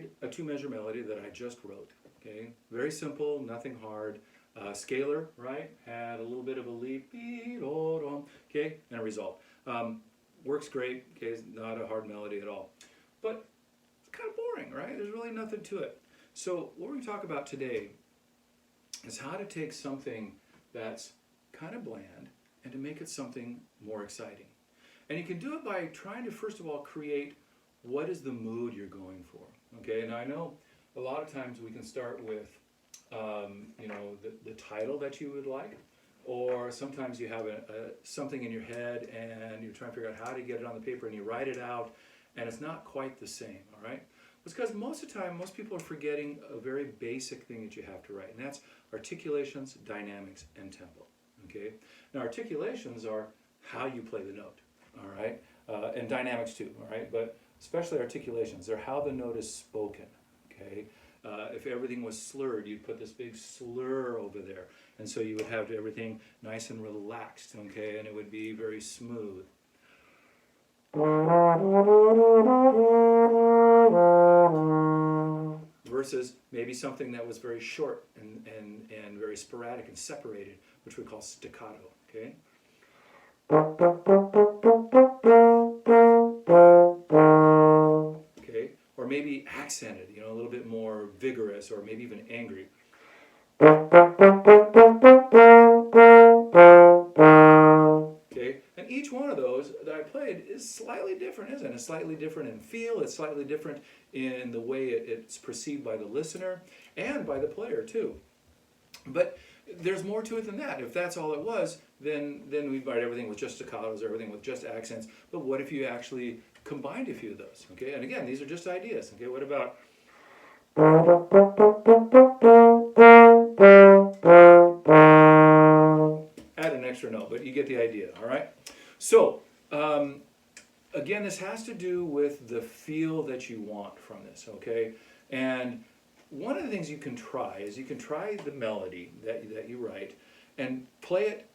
played a two-measure melody that I just wrote. Okay, very simple, nothing hard. Scalar, right? Had a little bit of a leap, okay, and a resolve. Works great. Okay, it's not a hard melody at all, but it's kind of boring, right? There's really nothing to it. So what we're going to talk about today is how to take something that's kind of bland and to make it something more exciting. And you can do it by trying to, first of all, create what is the mood you're going for. Okay, and I know a lot of times we can start with, the title that you would like, or sometimes you have something in your head and you're trying to figure out how to get it on the paper and you write it out and it's not quite the same, all right? It's because most of the time, most people are forgetting a very basic thing that you have to write, and that's articulations, dynamics, and tempo, okay? Now, articulations are how you play the note, all right? And dynamics too, all right? But especially articulations, they're how the note is spoken, okay? If everything was slurred, you'd put this big slur over there, and so you would have everything nice and relaxed, okay? And it would be very smooth. Versus maybe something that was very short and very sporadic and separated, which we call staccato, okay? Okay, or maybe accented, a little bit more vigorous, or maybe even angry. Okay, and each one of those that I played is slightly different, isn't it? It's slightly different in feel, it's slightly different in the way it's perceived by the listener and by the player too. But there's more to it than that. If that's all it was, then we'd write everything with just staccatos, everything with just accents. But what if you actually combined a few of those? Okay, and again, these are just ideas. Okay, what about add an extra note, but you get the idea, all right? So, again, this has to do with the feel that you want from this, okay? And one of the things you can try is you can try the melody that you write and play it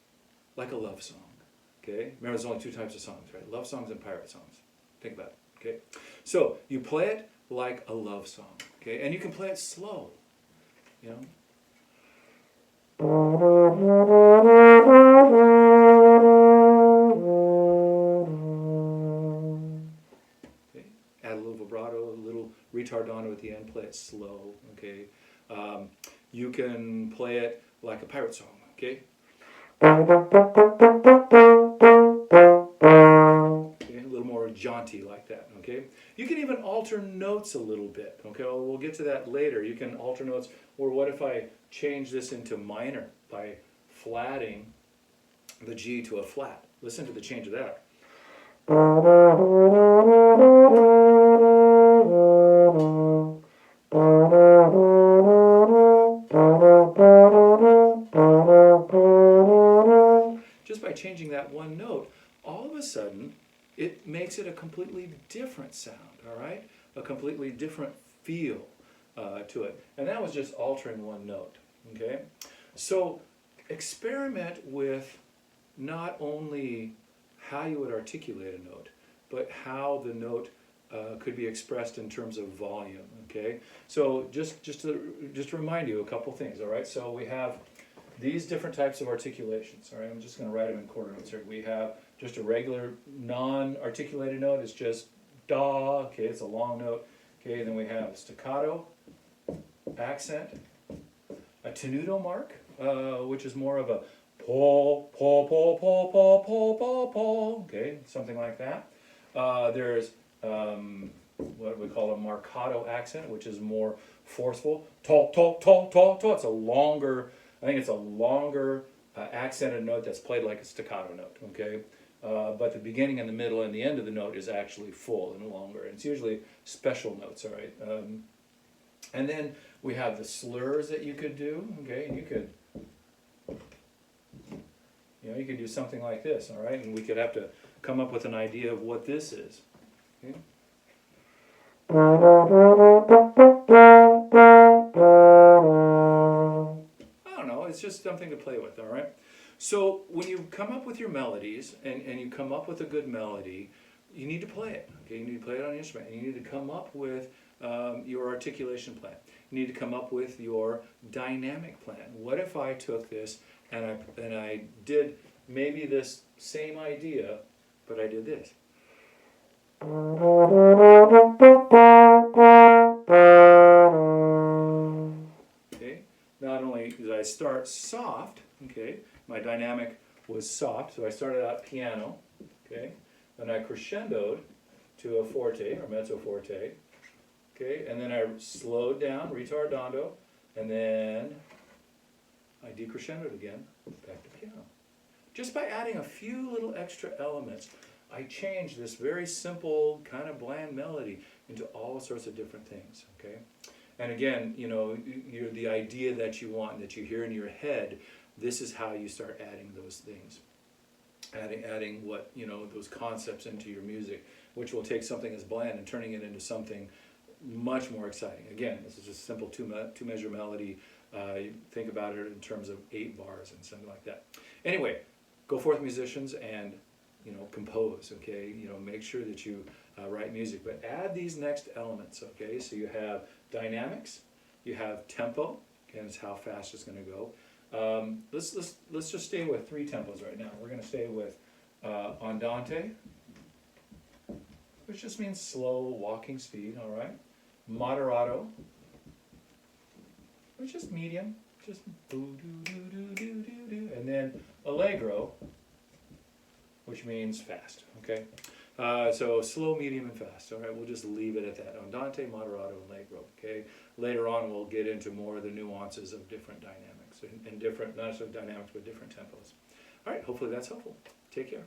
like a love song, okay? Remember, there's only two types of songs, right? Love songs and pirate songs. Think about it, okay? So, you play it like a love song, okay? And you can play it slow, Okay? Add a little vibrato, a little ritardando at the end, play it slow, okay? You can play it like a pirate song, okay? Okay, a little more jaunty like that, okay? You can even alter notes a little bit, okay? Well, we'll get to that later. You can alter notes, or what if I change this into minor by flatting the G to a flat? Listen to the change of that. Just by changing that one note, all of a sudden, it makes it a completely different sound, all right? A completely different feel to it. And that was just altering one note, okay? So experiment with not only how you would articulate a note, but how the note could be expressed in terms of volume, okay? So just to remind you a couple things, all right? So we have these different types of articulations, all right? I'm just going to write them in quarter notes here. We have just a regular non-articulated note. It's just da, okay? It's a long note, okay? And then we have staccato, accent, a tenuto mark, which is more of a paw, paw, paw, paw, paw, paw, paw, paw, okay? Something like that. There's what we call a marcato accent, which is more forceful. Talk, talk, talk, talk, talk. It's a longer, I think it's a longer accented note that's played like a staccato note, okay? But the beginning and the middle and the end of the note is actually full and longer. And it's usually special notes, all right? And then we have the slurs that you could do, okay? And you could do something like this, all right? And we could have to come up with an idea of what this is. Okay? I don't know, it's just something to play with, all right? So when you come up with your melodies and you come up with a good melody, you need to play it, okay? You need to play it on the instrument. And you need to come up with your articulation plan. You need to come up with your dynamic plan. What if I took this and I did maybe this same idea, but I did this. Okay, not only did I start soft, okay, my dynamic was soft, so I started out piano, okay, then I crescendoed to a forte or mezzo forte, okay, and then I slowed down, ritardando, and then I decrescendoed again, back to piano. Just by adding a few little extra elements, I changed this very simple, kind of bland melody into all sorts of different things, okay? And again, you know, the idea that you want, that you hear in your head, this is how you start adding those things. Adding what, you know, those concepts into your music, which will take something as bland and turning it into something much more exciting. Again, this is just simple two-measure melody. You think about it in terms of 8 bars and something like that. Anyway, go forth, musicians, and you know, compose. Okay, you know, make sure that you write music, but add these next elements. Okay, so you have dynamics, you have tempo. Again, it's how fast it's going to go. Let's just stay with 3 tempos right now. We're going to stay with andante, which just means slow walking speed. All right, moderato, which is medium, just boo doo doo doo doo doo doo, and then allegro, which means fast. Okay, so slow, medium, and fast. All right, we'll just leave it at that. Andante, moderato, allegro. Okay, later on we'll get into more of the nuances of different dynamics and different, not just dynamics, but different tempos. All right, hopefully that's helpful. Take care.